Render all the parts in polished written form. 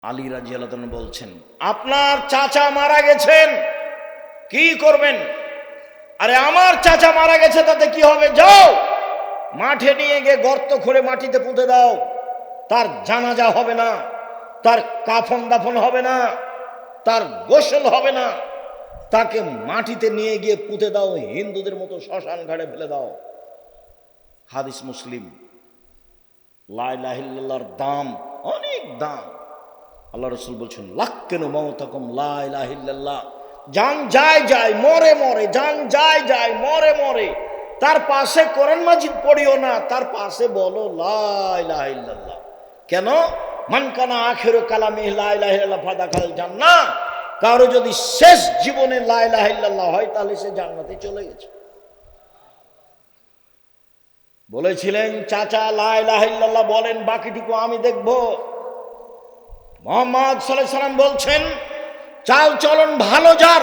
আলী রাদিয়াল্লাহু তাআলা বলছেন, আপনার চাচা মারা গেছেন, কি করবেন? আরে আমার চাচা মারা গেছে, তাতে কি হবে? যাও মাঠে নিয়ে গিয়ে গর্ত খুঁড়ে মাটিতে পুঁতে দাও। তার জানাজা হবে না, তার কাফন দাফন হবে না, তার গোসল হবে না, তাকে মাটিতে নিয়ে গিয়ে পুঁতে দাও, হিন্দুদের মতো শ্মশান ঘাটে ফেলে দাও। হাদিস মুসলিম। লা ইলাহা ইল্লাল্লাহর দাম অনেক দাম। আল্লাহ রাসূল বলছেন, লাক্কিনু মাউতাকুম লা ইলাহা ইল্লাল্লাহ। জান যায় যায় মরে মরে, জান যায় যায় মরে মরে। তার পাশে কোরআন মাজিদ পড়িও না, তার পাশে বলো লা ইলাহা ইল্লাল্লাহ। কেন? মান কানা আখিরু কালামি লা ইলাহা ইল্লাল্লাহ ফাদাখাল জান্নাহ। কারো যদি শেষ জীবনে লা ইলাহা ইল্লাল্লাহ হয়, তাহলে সে জান্নাতে চলে গেছে। বলেছিলেন, চাচা লা ইলাহা ইল্লাল্লাহ বলেন, বাকিটুকু আমি দেখব। মুহাম্মদ সাল্লাল্লাহু আলাইহি সাল্লাম বলছেন, চাল চলন ভালো যার,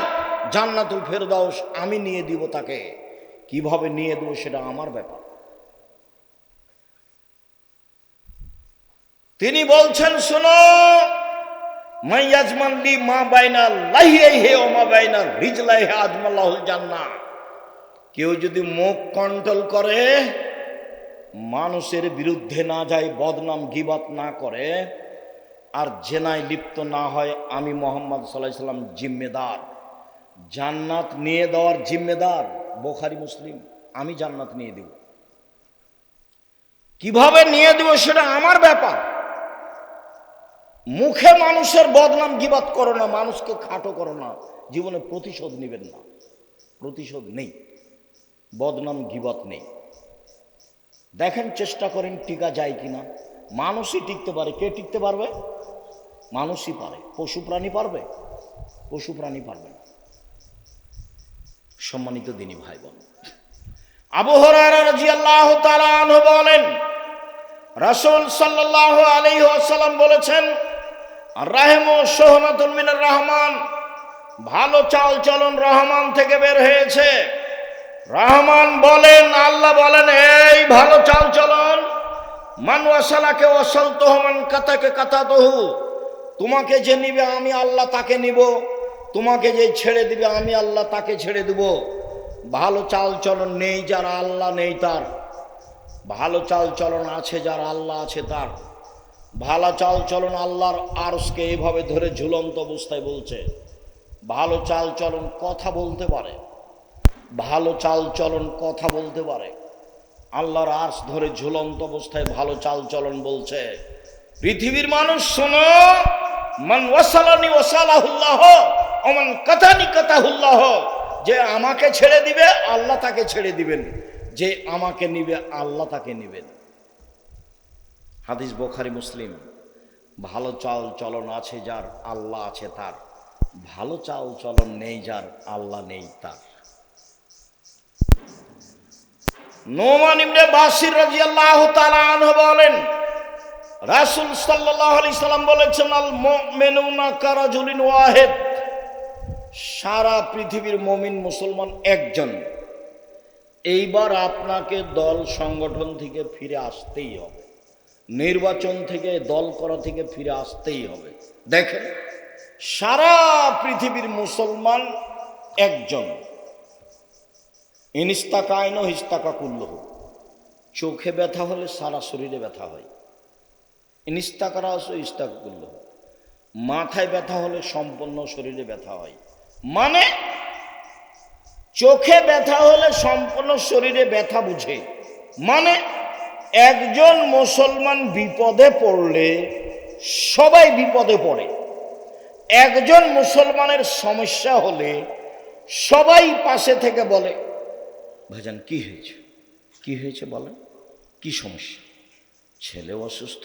জান্নাতুল ফেরদাউস আমি নিয়ে দিব তাকে। কিভাবে নিয়ে দেবো সেটা আমার ব্যাপার। তিনি বলছেন, শোনো, মাইয়াজমান লি মা বাইনা লাহিয়াইহি ওয়া মা বাইনা রিজলাইহি আজমাল্লাহুল জান্নাহ। কেউ যদি মুখ কন্ট্রোল করে, মানুষের বিরুদ্ধে না যায়, বদনাম গীবত না করে, আর জেনায় লিপ্ত না হয়, আমি মুহাম্মদ সাল্লাল্লাহু আলাইহি সাল্লাম জিম্মেদার। জান্নাত নিয়ে দেওয়ার জিম্মেদার বুখারী মুসলিম। আমি জান্নাত নিয়ে দেব। কিভাবে নিয়ে দেব সেটা আমার ব্যাপার। মুখে মানুষের বদনাম গীবত করো না, মানুষকে খাটো করো না, জীবনে প্রতিশোধ নেবেন না। প্রতিশোধ নেই, বদনাম গীবত নেই। দেখেন, চেষ্টা করেন টিকা যায় কিনা। মানুষই টিকতে পারে, কে টিকতে পারবে? মানুষই পারে। পশু প্রাণী পারবে? পশু প্রাণী পারবে না। সম্মানিত দিনী ভাই বোন, আবু হুরায়রা রাদিয়াল্লাহু তাআলা আনহু বলেন, রাসূল সাল্লাল্লাহু আলাইহি ওয়াসাল্লাম বলেছেন, আর-রাহমু শুহনাতুন মিনার রহমান। ভালো চাল চলন রহমান থেকে বের হয়েছে। রহমান বলেন, আল্লাহ বলেন, এই ভালো চাল চলন, মান ওয়াসালাকে ওয়াসালতুহু, মান কাতাকে কাতাতুহু। তোমাকে যে নিবে আমি আল্লাহ তাকে নিব, তোমাকে যে ছেড়ে দিবে আমি আল্লাহ তাকে ছেড়ে দেব। ভালো চাল চলন নেই যার আল্লাহ নেই তার, ভালো চাল চলন আছে যার আল্লাহ আছে তার। ভালো চাল চলন আল্লাহর আরশকে এইভাবে ধরে ঝুলন্ত অবস্থায় বলছে। ভালো চাল চলন কথা বলতে পারে, ভালো চাল চলন কথা বলতে পারে। আল্লাহর আরশ ধরে ঝুলন্ত অবস্থায় ভালো চাল চলন বলছে, পৃথিবীর মানুষ শোনো, মান ওয়াসালানি ওয়াসালাহুল্লাহ ওয়া মান কাতানি কাতাহুল্লাহ। যে আমাকে ছেড়ে দিবে আল্লাহ তাকে ছেড়ে দিবেন, যে আমাকে নিবে আল্লাহ তাকে নিবেন। হাদিস বুখারী মুসলিম। ভালো চাল চলন আছে যার আল্লাহ আছে তার, ভালো চাল চলন নেই যার আল্লাহ নেই তার। নোমান ইবনে বাশির রাদিয়াল্লাহু তাআলা আনহু বলেন, রাসূল সাল্লাল্লাহু আলাইহি সাল্লাম বলেছেন, আল মুমিনুনা কারাজুলিন ওয়াহিদ। সারা পৃথিবীর মুমিন মুসলমান একজন। এইবার আপনাকে দল সংগঠন থেকে ফিরে আসতেই হবে, নির্বাচন থেকে দল করা থেকে ফিরে আসতেই হবে। দেখেন, সারা পৃথিবীর মুসলমান একজন। ইনিস্তাকাইন হিস্তাকা কুল্লহ। চোখে ব্যথা হলে সারা শরীরে ব্যথা হয়। ইনিস্তাকারা আসো ইস্তাকা কুল্লহ। মাথায় ব্যথা হলে সম্পূর্ণ শরীরে ব্যথা হয়। মানে চোখে ব্যথা হলে সম্পূর্ণ শরীরে ব্যথা বুঝে। মানে একজন মুসলমান বিপদে পড়লে সবাই বিপদে পড়ে। একজন মুসলমানের সমস্যা হলে সবাই পাশে থেকে বলে, ভাইজান কি হয়েছে, কি হয়েছে বলেন, কি সমস্যা? ছেলে অসুস্থ,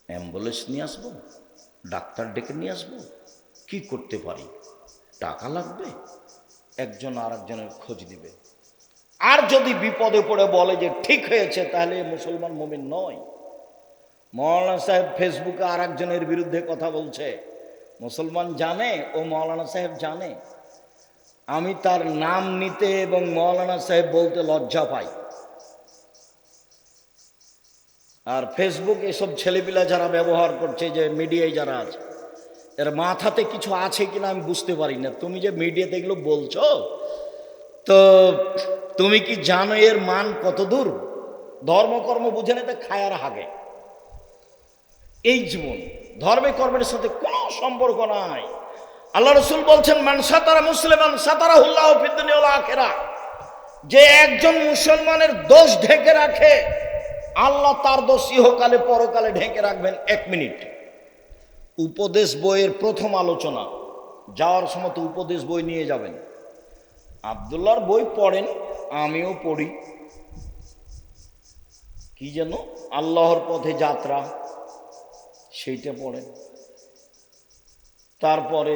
অ্যাম্বুলেন্স নিয়ে আসবো, ডাক্তার ডেকে নিয়ে আসবো, কি করতে পারি, টাকা লাগবে, একজন আর একজনের খোঁজ দিবে। আর যদি বিপদে পড়ে বলে যে ঠিক হয়েছে, তাহলে মুসলমান মুমিন নয়। মৌলানা সাহেব ফেসবুকে আর একজনের বিরুদ্ধে কথা বলছে, মুসলমান জানে ও মৌলানা সাহেব জানে। আমি তার নাম নিতে এবং মৌলানা সাহেব বলতে লজ্জা পাই। আর ফেসবুক এসব ছেলেপিলা যারা ব্যবহার করছে, যে মিডিয়ায় যারা আছে, এর মাথাতে কিছু আছে কিনা আমি বুঝতে পারি না। তুমি যে মিডিয়াতে এগুলো বলছো, তো তুমি কি জানো এর মান কত দূর? ধর্মকর্ম বুঝে নিতে খায়ার হাগে। এই জীবন ধর্মে কর্মের সাথে কোনো সম্পর্ক নাই। আল্লাহ রসুল বলছেন, মান সাতারা মুসলিমান সাতারাহুল্লাহ ফিদ দুনিয়া ওয়াল আখিরাহ, যে একজন মুসলমানের দোষ ঢেকে রাখে, আল্লাহ তার দোষ ইহকালে পরকালে ঢেকে রাখবেন। 1 মিনিট। উপদেশ বইয়ের প্রথম আলোচনা, যাওয়ার সময় তো উপদেশ বই নিয়ে যাবেন। আব্দুল্লাহর বই পড়েন, আমিও পড়ি। কি যেন আল্লাহর পথে যাত্রা, সেইটা পড়েন। তারপরে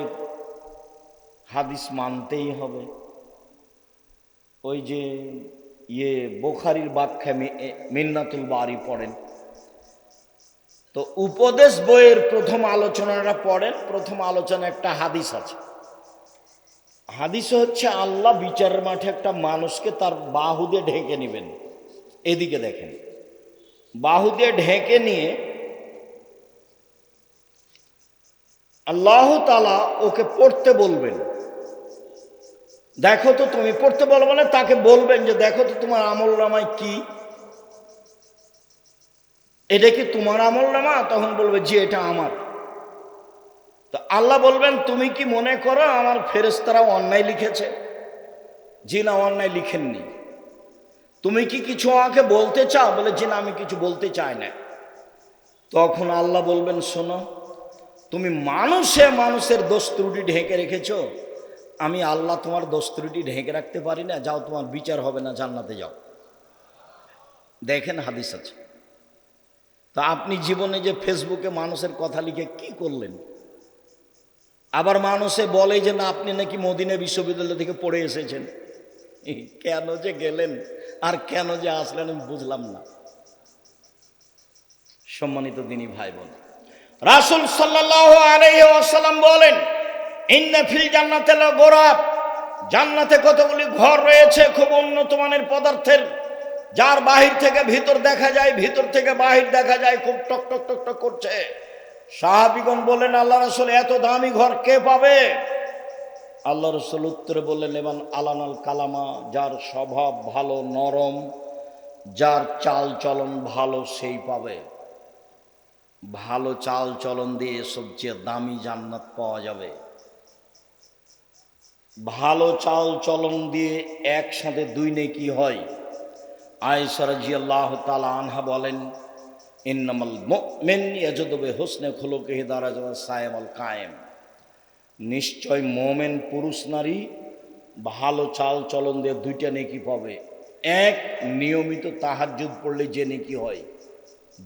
হাদিস মানতেই হবে। ওই যে বুখারীর ব্যাখ্যা মিন্নাতুল বারি পড়েন। তো উপদেশ বইয়ের প্রথম আলোচনাটা পড়েন। প্রথম আলোচনা একটা হাদিস আছে। হাদিস হচ্ছে, আল্লাহ বিচারের মাঠে একটা মানুষকে তার বাহু দিয়ে ঢেকে নেবেন। এদিকে দেখেন, বাহু দিয়ে ঢেকে নিয়ে আল্লাহ তাআলা ওকে পড়তে বলবেন। দেখো তো, তুমি পড়তে বলবো না, তাকে বলবেন যে দেখো তো তোমার আমলনামায় কি, এটা কি তোমার আমলনামা? তখন বলবে জি, এটা আমার। তো আল্লাহ বলবেন, তুমি কি মনে করো আমার ফেরেশতারা অন্যায় লিখেছে? জি না, অন্যায় লিখেননি। তুমি কি কিছু আমাকে বলতে চাও? বলে জি না, আমি কিছু বলতে চাই না। তখন আল্লাহ বলবেন, শোনো, তুমি মানুষের দোষ ত্রুটি ঢেকে রেখেছো, আমি আল্লাহ তোমার দোষ ত্রুটি ঢেকে রাখতে পারি না। যাও, তোমার বিচার হবে না, জান্নাতে যাও। দেখেন, হাদিস আছে। তা আপনি জীবনে যে ফেসবুকে মানুষের কথা লিখে কি করলেন? আবার মানুষে বলে যে না, আপনি নাকি মদিনা বিশ্ববিদ্যালয় থেকে পড়ে এসেছেন। কেন যে গেলেন আর কেন যে আসলেন আমি বুঝলাম না। সম্মানিত দিনী ভাই বোন, রাসূল সাল্লাল্লাহু আলাইহি ওয়াসাল্লাম বলেন, ইন্না ফিল জান্নাতি লাগুরাব, জান্নাতে কতগুলি ঘর রয়েছে খুব উন্নত মানের পদার্থের, যার বাহির থেকে ভিতর দেখা যায়, ভিতর থেকে বাহির দেখা যায়, খুব টক টক টক টক করছে। সাহাবীগণ বললেন, আল্লাহ রাসূল, এত দামি ঘর কে পাবে? আল্লাহ রাসূল উত্তরে বললেন, এমান আলানাল কালামা, যার স্বভাব ভালো, নরম, যার চাল চলন ভালো, সেই পাবে। ভালো চাল চলন দিয়ে সবচেয়ে দামি জান্নাত পাওয়া যাবে। ভালো চাল চলন দিয়ে একসাথে 2 নেকি হয়। আয়েশা রাদিয়াল্লাহু তাআলা আনহা বলেন, ইন্নামাল মুমিন ইয়াজুদু বিহুসনি খুলুকিহি দারাজাতাস সায়িমাল কায়েম, নিশ্চয় মুমিন পুরুষ নারী ভালো চাল চলন দিয়ে 2টা নেকি পাবে। 1, নিয়মিত তাহাজ্জুদ পড়লে যে নেকি হয়।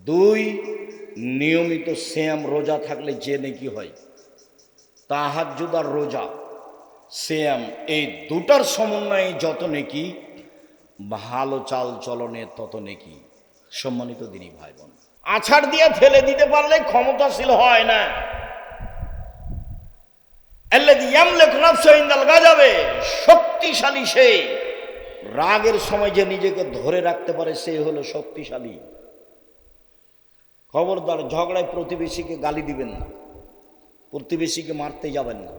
2, নিয়মিত সিয়াম রোজা থাকলে যে নেকি হয়। তাহাজ্জুদ আর রোজা, সিয়াম, এই 2টার সমন্বয়ে যত নেকি, ভালো চাল চলনে তত নেকি। সম্মানিত দিনী ভাই বোন, আছাড় দিয়ে ফেলে দিতে পারলে ক্ষমতাশীল হয় না। আল্লাযী ইয়ামলিকু নাফসাহু ইনদাল গাযাবে, শক্তিশালী সে। রাগের সময় যে নিজেকে ধরে রাখতে পারে, সে হলো শক্তিশালী। খবরদার, ঝগড়ায় প্রতিবেশীকে গালি দিবেন না, প্রতিবেশীকে মারতে যাবেন না,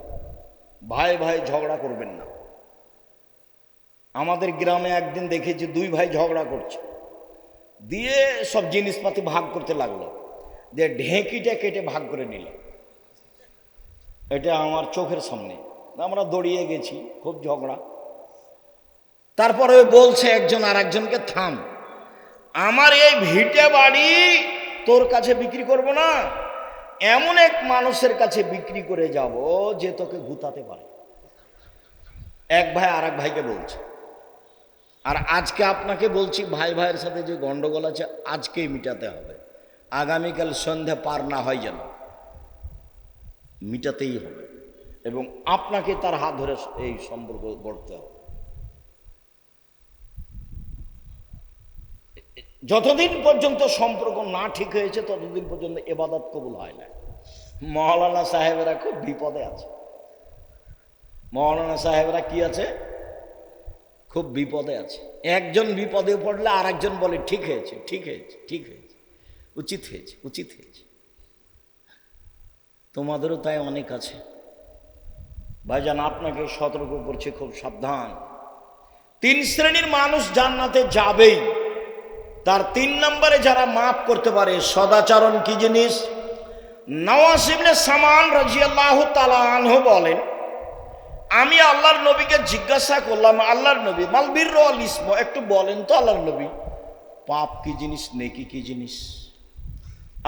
ভাই ভাই ঝগড়া করবেন না। আমাদের গ্রামে একদিন দেখেছি 2 ভাই ঝগড়া করছে, দিয়ে সব জিনিসপাতি ভাগ করতে লাগলো, দিয়ে ঢেঁকিটা কেটে ভাগ করে নিল। এটা আমার চোখের সামনে, আমরা দৌড়িয়ে গেছি, খুব ঝগড়া। তারপরে বলছে একজন আর একজনকে, থাম, আমার এই ভিটে বাড়ি তোর কাছে বিক্রি করব না, এমন এক মানুষের কাছে বিক্রি করে যাব যে তোকে গুতাতে পারে। এক ভাই আর এক ভাইকে বলছে। আর আজকে আপনাকে বলছি, ভাই ভাইয়ের সাথে যে গন্ডগোল আছে আজকেই মিটাতে হবে, আগামীকাল সন্ধ্যা পার না হয় যেন, মিটাতেই হবে। এবং আপনাকে তার হাত ধরে এই সম্পর্ক গড়তে হবে। যতদিন পর্যন্ত সম্পর্ক না ঠিক হয়েছে ততদিন পর্যন্ত ইবাদত কবুল হয় না। মৌলানা সাহেবেরা খুব বিপদে আছে। মৌলানা সাহেবরা কি আছে? খুব বিপদে আছে। একজন বিপদে পড়লে আর একজন বলে ঠিক হয়েছে, ঠিক হয়েছে, ঠিক হয়েছে। উচিত হয়েছে, উচিত হয়েছে। তোমাদেরও তাই অনেক আছে ভাইজান, আপনাকে সতর্ক করছে, খুব সাবধান। 3 শ্রেণীর মানুষ জান্নাতে যাবেই। তার 3 নম্বরে যারা মাফ করতে পারে। সদাচরণ কি জিনিস? নওয়াস ইবনে সামান রাদিয়াল্লাহু তাআলা আনহু বলেন, আমি আল্লাহর নবীকে জিজ্ঞাসা করলাম, আল্লাহর নবী মাল বিররু ওয়াল ইসম, একটু বলেন তো আল্লাহর নবী, পাপ কি জিনিস, নেকি কি জিনিস?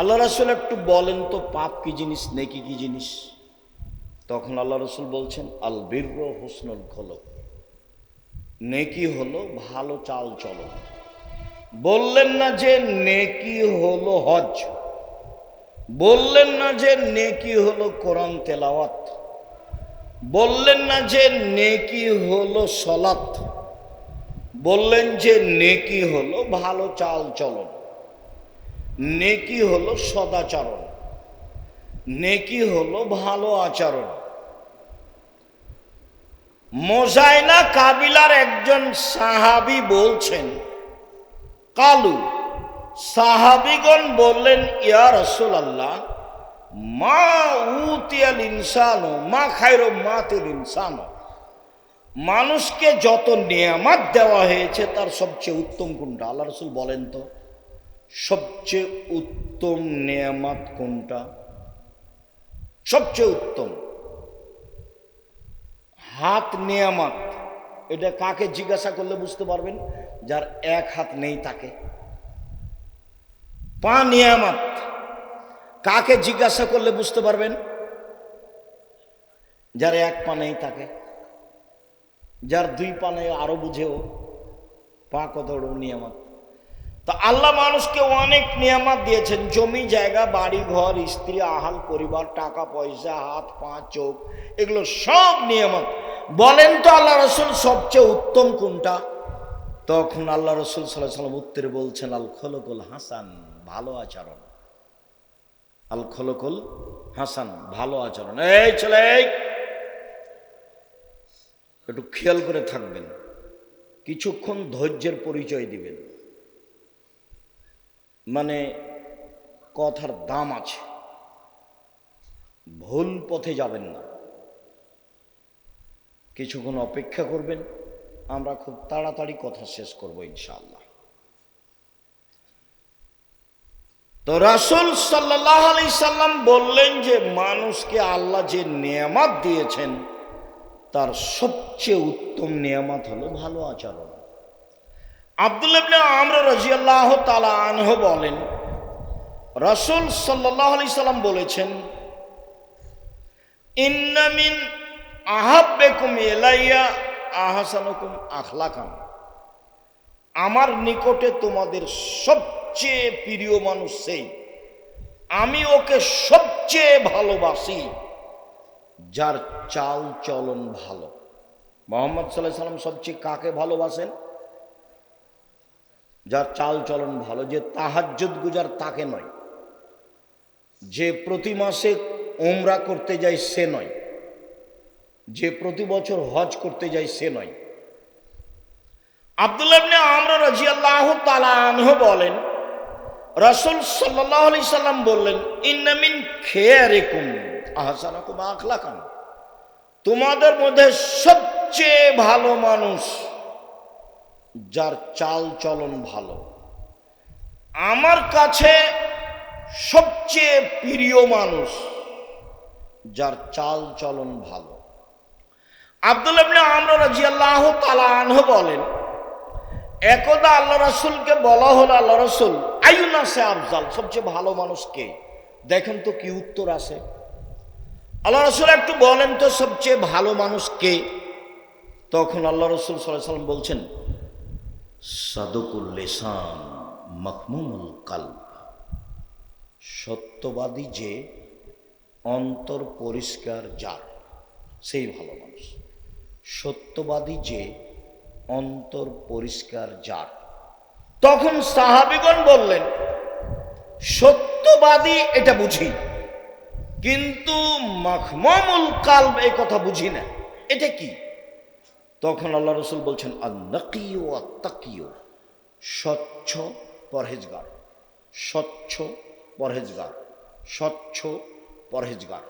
আল্লাহ রাসূল একটু বলেন তো, পাপ কি জিনিস, নেকি কি জিনিস? তখন আল্লাহ রাসূল বলছেন, আল বিররু হুসনুল খুলুক, নেকি হলো ভালো চাল চলন। বললেন না যে নেকি হলো হজ, বললেন না যে নেকি হলো কোরআন তেলাওয়াত, বললেন না যে নেকি হলো সালাত, বললেন যে নেকি হলো ভালো চাল চলন, নেকি হলো সদাচরণ, নেকি হলো ভালো আচরণ। মোজাইনা কাবিলার একজন সাহাবী বলছেন, কালু, সাহাবীগণ বললেন, ইয়া রাসূলুল্লাহ, মা উতিয়াল ইনসানু মা খায়রু মাতিল ইনসানু, মানুষকে যত নিয়ামত দেওয়া হয়েছে তার সবচেয়ে উত্তম কোনটা? আল্লাহ রাসূল বলেন তো, সবচেয়ে উত্তম নিয়ামত কোনটা? সবচেয়ে উত্তম হাত নিয়ামত। এটা কাকে জিজ্ঞাসা করলে বুঝতে পারবেন? যার 1 হাত নেই তাকে। পা নিয়ামত, কাকে জিজ্ঞাসা করলে বুঝতে পারবেন? যার 1 পা নেই তাকে। যার 2 পা নেই আরো বুঝেও, পা কত বড় নিয়ামত। তো আল্লাহ মানুষকে অনেক নিয়ামত দিয়েছেন, জমি জায়গা, বাড়ি ঘর, স্ত্রী, আহাল পরিবার, টাকা পয়সা, হাত পা চোখ, এগুলো সব নিয়ামত। বলেন তো আল্লাহ রাসূল সবচেয়ে উত্তম কোনটা? তখন আল্লাহ রাসূল সাল্লাল্লাহু আলাইহি ওয়াসাল্লাম উত্তরে বলছেন, আল খুলুকুল হাসান, ভালো আচরণ। আল খুলুকুল হাসান, ভালো আচরণ। এই ছেলে, একটু খেয়াল করে থাকবেন, কিছুক্ষণ ধৈর্যের পরিচয় দিবেন, মানে কথার দাম আছে, ভুল পথে যাবেন না। কিছুক্ষণ অপেক্ষা করবেন, আমরা খুব তাড়াতাড়ি কথা শেষ করব ইনশাআল্লাহ। তো রাসূল সাল্লাল্লাহু আলাইহি সাল্লাম বললেন যে মানুষকে আল্লাহ যে নিয়ামত দিয়েছেন তার সবচেয়ে উত্তম নিয়ামত হলো ভালো আচরণ। আব্দুল্লাহ ইবনে আমর রাদিয়াল্লাহু তাআলা আনহু বলেন, রাসূল সাল্লাল্লাহু আলাইহি সাল্লাম বলেছেন, ইন্না মিন আহাব্বিকুম ইলাইয়া আহসানুকুম আখলাকান, আমার নিকটে তোমাদের সবচেয়ে প্রিয় মানুষ সেই, আমি ওকে সবচেয়ে ভালোবাসি যার চাল চলন ভালো। মুহাম্মদ সাল্লাল্লাহু আলাইহি সাল্লাম সবচেয়ে কাকে ভালোবাসেন? যার চাল চলন ভালো। যে তাহাজ্জুদ গুজার তাকে নয়, যে প্রতি মাসে উমরা করতে যায় সে নয়, যে প্রতি বছর হজ করতে যায় সে নয়। আব্দুল্লাহ ইবনে আমর রাদিয়াল্লাহু তাআলা আনহু বলেন, রাসূল সাল্লাল্লাহু আলাইহি সাল্লাম বললেন, ইন্না মিন খিয়ারিকুম আহসানুকুম আখলাকান, তোমাদের মধ্যে সবচেয়ে ভালো মানুষ যার চাল চলন ভালো। আমার কাছে সবচেয়ে প্রিয় মানুষ যার চাল চলন ভালো। আব্দুল্লাহ ইবনে আমর রাদিয়াল্লাহু তাআলা আনহু বলেন, একদা আল্লাহ রাসূলকে বলা হলো, আল্লাহ রাসূল, আইয়ুন্নাসে আফজাল, সবচেয়ে ভালো মানুষ কে? দেখেন তো কি উত্তর আসে। আল্লাহ রাসূল একটু বলেন তো সবচেয়ে ভালো মানুষ কে? তখন আল্লাহ রাসূল সাল্লাল্লাহু আলাইহি সাল্লাম বলছেন, সাদুকুল লিসান মাকমুমুল কলব, সত্যবাদী যে, অন্তর পরিষ্কার যার, সেই ভালো মানুষ। সত্যবাদী যে, অন্তর পরিষ্কার যার। তখন সাহাবীগণ বললেন, সত্যবাদী এটা বুঝি, কিন্তু মাখমুমুল কলব এই কথা বুঝি না, এটা কি? তখন আল্লাহ রাসূল বলছেন, আন-নাকিয়ু ওয়াত-তাকিয়ু, স্বচ্ছ পরহেজগার। স্বচ্ছ পরহেজগার, স্বচ্ছ পরহেজগার,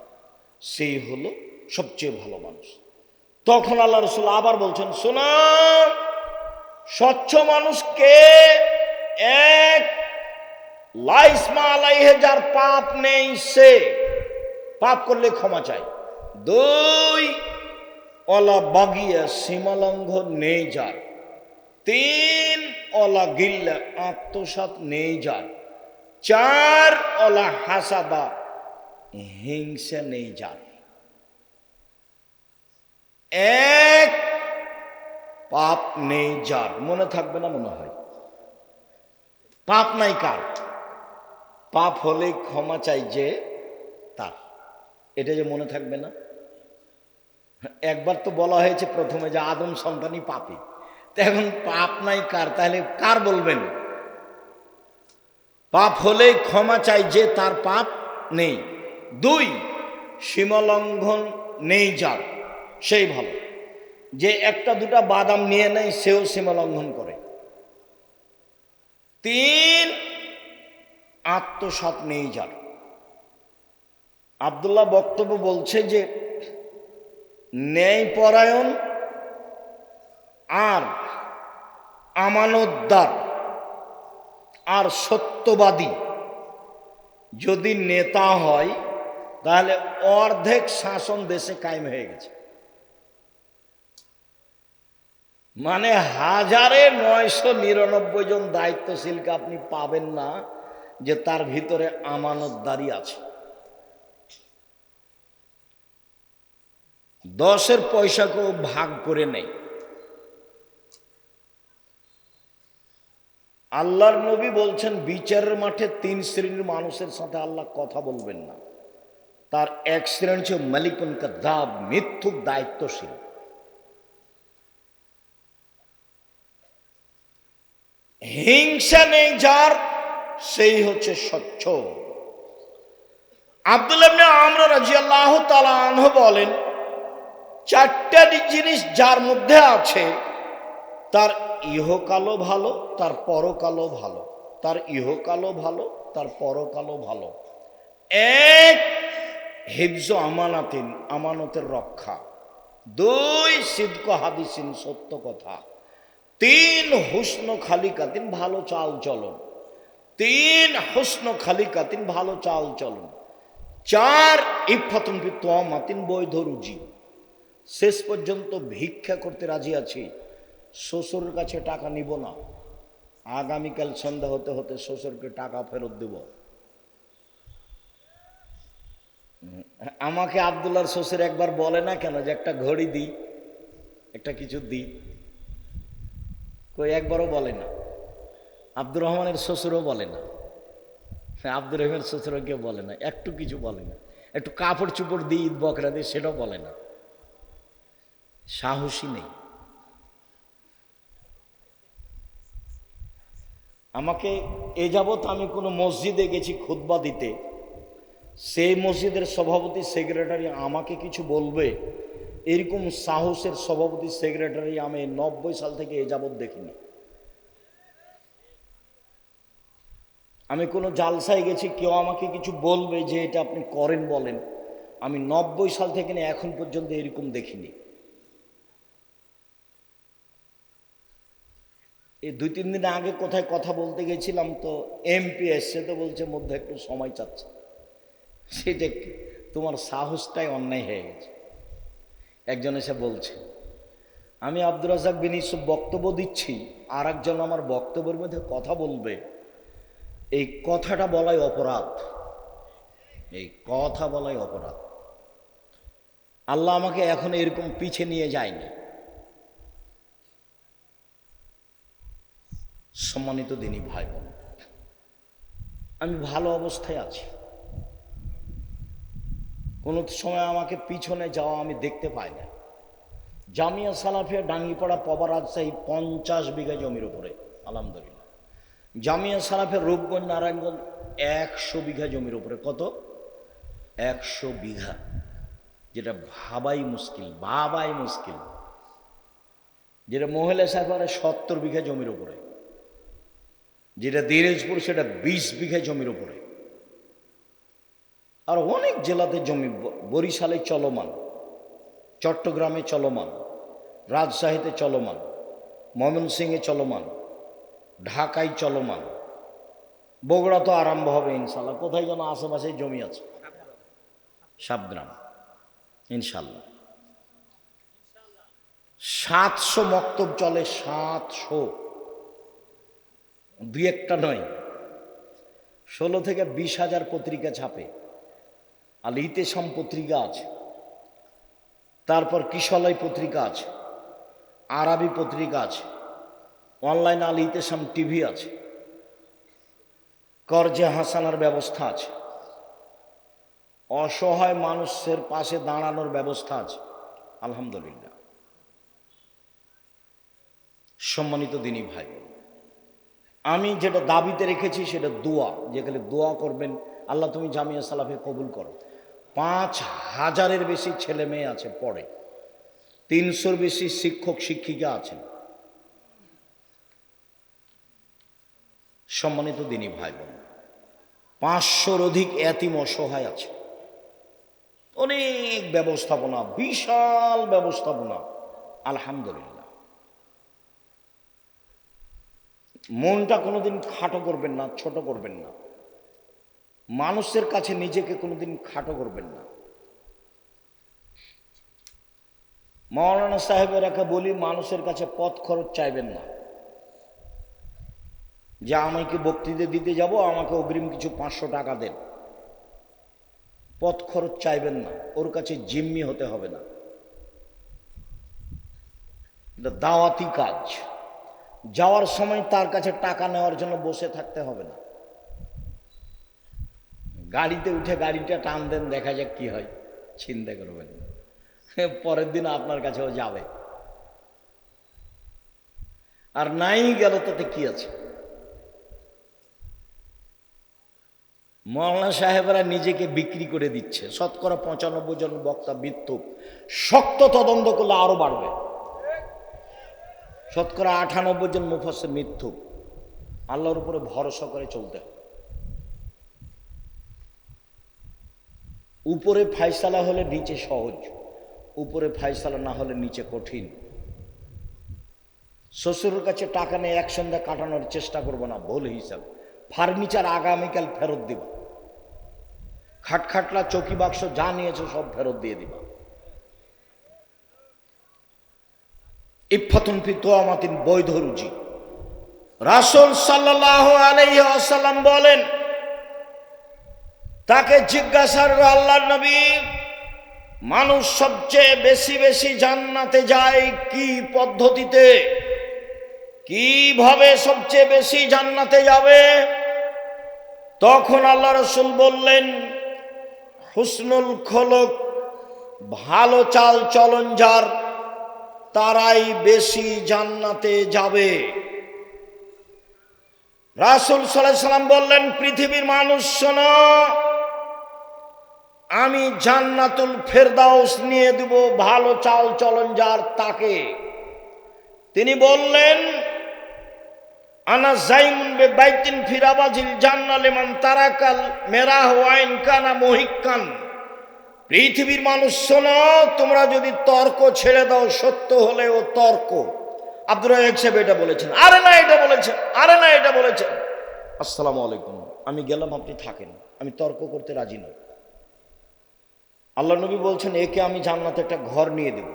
সেই হলো সবচেয়ে ভালো মানুষ। তখন আল্লাহ রসুল আবার বলছেন, শোনা, স্বচ্ছ মানুষকে এক, লাইসমা আলাইহে, যার পাপ নেই সে, পাপ করলে ক্ষমা চায়। দুই, অলা বাগিয়া, সীমালঙ্ঘন নেই যার। তিন, অলা গিল্লা, আত্মসাৎ নেই যার। চার, অলা হাসাদা, হিংসা নেই যার। এক, পাপ নেই যার। মনে থাকবে না মনে হয়? পাপ নাই কার? পাপ হলে ক্ষমা চাই যে তার। এটা যে মনে থাকবে না? একবার তো বলা হয়েছে প্রথমে যে আদম সন্তানই পাপী, তো এখন পাপ নাই কার, তাহলে কার বলবেন? পাপ হলে ক্ষমা চাই যে তার পাপ নেই। দুই, সীমালঙ্ঘন নেই যার, সেই ভালো। যে একটা দুটা বাদাম নিয়ে নেয় সেও সীমালঙ্ঘন করে। তিন, আত্মসাৎ নেই যার। আব্দুল্লাহ বক্তব্য বলছে যে ন্যায়পরায়ণ আর আমানতদার আর সত্যবাদী যদি নেতা হয়, তাহলে অর্ধেক শাসন দেশে কায়েম হয়ে গেছে। মানে 1999 জন দায়িত্বশীলকে আপনি পাবেন না যে তার ভিতরে আমানতদারি আছে। 10-এর পয়সাকেও ভাগ করে নেই। আল্লাহর নবী বলছেন, বিচারের মাঠে 3 শ্রেণীর মানুষের সাথে আল্লাহ কথা বলবেন না। তার এক শ্রেণী হচ্ছে মালিকুন কাযাব, মিথ্যুক দায়িত্বশীল। হিংসা নেই যার, সেই হচ্ছে স্বচ্ছ। আব্দুল্লাহ ইবনে আমর রাদিয়াল্লাহু তাআলা আনহু বলেন, 4টা জিনিস যার মধ্যে আছে, তার ইহকালও ভালো, তার পরকালও ভালো। তার ইহকালও ভালো, তার পরকালও ভালো। এক, হিফজ আমানাতিন, আমানতের রক্ষা। দুই, সিদক হাদিসিন, সত্য কথা। তিন, হুসন খালিকাতিন, ভালো চাল চলন। তিন, হুসন খালিকাতিন, ভালো চাল চলন। চার, ইফাতুন ফি তুমাতিন, বৈধ রুজি। শেষ পর্যন্ত ভিক্ষা করতে রাজি আছি, শ্বশুরের কাছে টাকা নিব না, আগামীকাল সন্ধ্যা হতে হতে শ্বশুরকে টাকা ফেরত দেব। আমাকে আব্দুল্লাহর শ্বশুর একবার বলে না কেন যে একটা ঘড়ি দিই, একটা কিছু দিই? কই একবারও বলে না। আব্দুর রহমানের শ্বশুরও বলে না, আব্দুর রহমানের শ্বশুরও কেউ বলে না, একটু কিছু বলে না। একটু কাপড় চুপড় দিই, ঈদ বকরা দিই, সেটাও বলে না। সাহসী নেই। আমাকে এ যাবৎ আমি কোনো মসজিদে গেছি খুতবা দিতে, সেই মসজিদের সভাপতি সেক্রেটারি আমাকে কিছু বলবে, এরকম সাহসের সভাপতি সেক্রেটারি আমি 90 সাল থেকে এ যাবৎ দেখিনি। আমি কোনো জালসায় গেছি, কেউ আমাকে কিছু বলবে যে এটা আপনি করেন বলেন, আমি 90 সাল থেকে নিয়ে এখন পর্যন্ত এরকম দেখিনি। এই 2-3 দিন আগে কোথায় কথা বলতে গেছিলাম, তো এমপি এসছে, তো বলছে মধ্যে একটু সময় চাচ্ছে। সেটা তোমার সাহসটাই অন্যায় হয়ে গেছে। একজন এসে বলছে, আমি আব্দুর রাজ্জাক বিন ইউসুফ বক্তব্য দিচ্ছি, আর একজন আমার বক্তব্যের মধ্যে কথা বলবে, এই কথাটা বলাই অপরাধ, এই কথা বলাই অপরাধ। আল্লাহ আমাকে এখন এরকম পিছে নিয়ে যায়নি। সম্মানিত দিনী ভাই বোন, আমি ভালো অবস্থায় আছি। কোনো সময় আমাকে পিছনে যাওয়া আমি দেখতে পাই না। জামিয়া সালাফিয়া ডাঙ্গিপাড়া পবা রাজশাহী 50 বিঘা জমির উপরে, আলহামদুলিল্লাহ। জামিয়া সালাফের রূপগঞ্জ নারায়ণগঞ্জ 100 বিঘা জমির উপরে। কত? 100 বিঘা, যেটা ভাবাই মুশকিল, ভাবাই মুশকিল। যেটা মহিলা সাহেবের 70 বিঘা জমির উপরে। যেটা দিনাজপুর সেটা 20 বিঘা জমির উপরে, আর অনেক জেলাতে জমি, বরিশালে চলমান, চট্টগ্রামে চলমান, রাজশাহীতে চলমান, ময়মনসিংহে চলমান, ঢাকায় চলমান, বগুড়া তো আরম্ভ হবে ইনশাল্লাহ। কোথায় যেন আশেপাশে জমি আছে, সাবগ্রাম, ইনশাল্লাহ 700 মক্তব চলে, 700, দুই একটা নয়, 16 থেকে 20,000 পত্রিকা ছাপে। আল ইতেসাম পত্রিকা আছে, তারপর কিশলয় পত্রিকা আছে, আরবি পত্রিকা আছে, অনলাইন আল ইতেসাম টিভি আছে, করজে হাসানার ব্যবস্থা আছে, অসহায় মানুষের পাশে দাঁড়ানোর ব্যবস্থা আছে, আলহামদুলিল্লাহ। সম্মানিত দিনী ভাই, আমি যেটা দাবিতে রেখেছি সেটা দোয়া, যেখানে দোয়া করবেন আল্লাহ তুমি জামিয়া সালাফে কবুল করো। 5,000-এর বেশি ছেলে মেয়ে আছে পড়ে, 300-র বেশি শিক্ষক শিক্ষিকা আছেন। সম্মানিত দিনী ভাই বোন, 500-র অধিক এতিম অসহায় আছে, অনেক ব্যবস্থাপনা, বিশাল ব্যবস্থাপনা, আলহামদুলিল্লাহ। মনটা কোনোদিন খাটো করবেন না, ছোট করবেন না, মানুষের কাছে নিজেকে কোনোদিন খাটো করবেন না। মাওলানা সাহেবেরাকে বলি, মানুষের কাছে পথ খরচ চাইবেন না, যে আমাকে বক্তৃতা দিতে যাব, আমাকে অগ্রিম কিছু 500 টাকা দেন, পথ খরচ চাইবেন না, ওর কাছে জিম্মি হতে হবে না। এটা দাওয়াতি কাজ, যাওয়ার সময় তার কাছে টাকা নেওয়ার জন্য বসে থাকতে হবে না। গাড়িতে উঠে গাড়িটা টান দেন, দেখা যাক কি হয়, চিন্তা করবেন, পরের দিন আপনার কাছেও যাবে, আর নাই গেল তাতে কি আছে। মাওলানা সাহেবরা নিজেকে বিক্রি করে দিচ্ছে, শতকরা 95 জন বক্তা মিথ্যুক, শক্ত তদন্ত করলে আরো বাড়বে, শতকরা 98 জন মুফাসসির মিথ্যুক। আল্লাহর উপরে ভরসা করে চলতে হবে। উপরে ফায়সালা হলে নিচে সহজ, উপরে ফায়সালা না হলে নিচে কঠিন। শ্বশুরের কাছে টাকা নিয়ে এক সন্ধ্যা কাটানোর চেষ্টা করবো না, ভুল হিসাব। ফার্নিচার আগামীকাল ফেরত দিবা, খাটখাটলা চৌকি বাক্স যা নিয়েছো সব ফেরত দিয়ে দিবা। ইফাতুন ফি তুয়ামাতিন, বৈধ রুজি। রাসূল সাল্লাল্লাহু আলাইহি ওয়াসাল্লাম বলেন, তাকে জিজ্ঞাসা করলো আল্লাহর নবী, মানুষ সবচেয়ে বেশি বেশি জান্নাতে যায় কি পদ্ধতিতে, কিভাবে সবচেয়ে বেশি জান্নাতে যাবে? তখন আল্লাহ রাসূল বললেন, হুসনুল খলক, ভালো চাল চলন যার, তারাই বেশি জান্নাতে যাবে। রাসূল সাল্লাল্লাহু আলাইহি সাল্লাম বললেন, পৃথিবীর মানুষ শোনো, আমি জান্নাতুল ফেরদাউস নিয়ে দেব ভালো চাল চলন যার তাকে। তিনি বললেন, আনা জাইমুন বিবাইতিন ফি রাবাজিল জান্নাহ লিমান তারাকাল মেরাহ ওয়া ইন কানা মুহিক্কান। পৃথিবীর মানুষ শোনো, তোমরা যদি তর্ক ছেড়ে দাও, সত্য হলেও তর্ক। আব্দুর রাজ্জাক সাহেব এটা বলেছেন, আরে না এটা বলেছেন, আরে না এটা বলেছেন। আসসালামু আলাইকুম, আমি গেলাম, আপনি থাকেন, আমি তর্ক করতে রাজি নই। আল্লাহ নবী বলছেন, একে আমি জান্নাতে একটা ঘর নিয়ে দেব।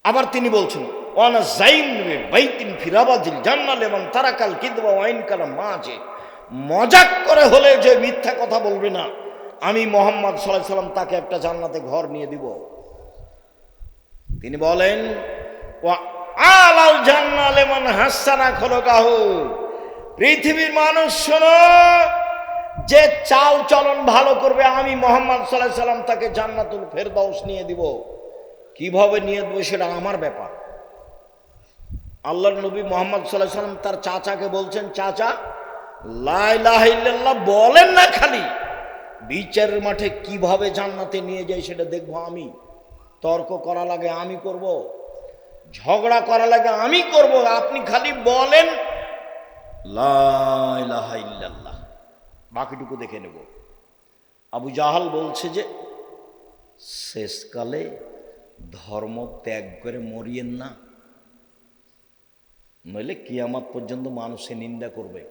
আবার তিনি বলছেন, ওয়ানা জাইম বাইতিন ফি রাবাজিল জান্নাহ লিমান তারাকাল কিযবা ওয়া ইন কানা মাজি। মজাক করে হলে যে মিথ্যা কথা বলবে না, আমি মুহাম্মদ সাল্লাল্লাহু আলাইহি সাল্লাম তাকে একটা জান্নাতে ঘর নিয়ে দিব। তিনি বলেন, ওয়া আলাল জান্নাহ লিমান হাসানা খলকাহু। পৃথিবীর মানুষ শোনো, যে চাল চলন ভালো করবে, আমি মুহাম্মদ সাল্লাল্লাহু আলাইহি সাল্লাম তাকে জান্নাতুল ফেরদাউস নিয়ে দিব। কিভাবে নিয়ে দেবো সেটা আমার ব্যাপার। আল্লাহর নবী মুহাম্মদ সাল্লাল্লাহু আলাইহি সাল্লাম তার চাচাকে বলছেন, চাচা লা ইলাহা ইল্লাল্লাহ বলেন না, খালি বিচারের মাঠে কিভাবে জান্নাতে নিয়ে যায় সেটা দেখবো আমি। তর্ক করা লাগে আমি করব, ঝগড়া করা লাগে আমি করব, আপনি খালি বলেন, লা ইলাহা ইল্লাল্লাহ। বাকিটুকু দেখে নেব। আবু জাহাল বলছে যে শেষকালে ধর্ম ত্যাগ করে মরিয়েন না, নইলে কিয়ামত পর্যন্ত মানুষে নিন্দা করবে।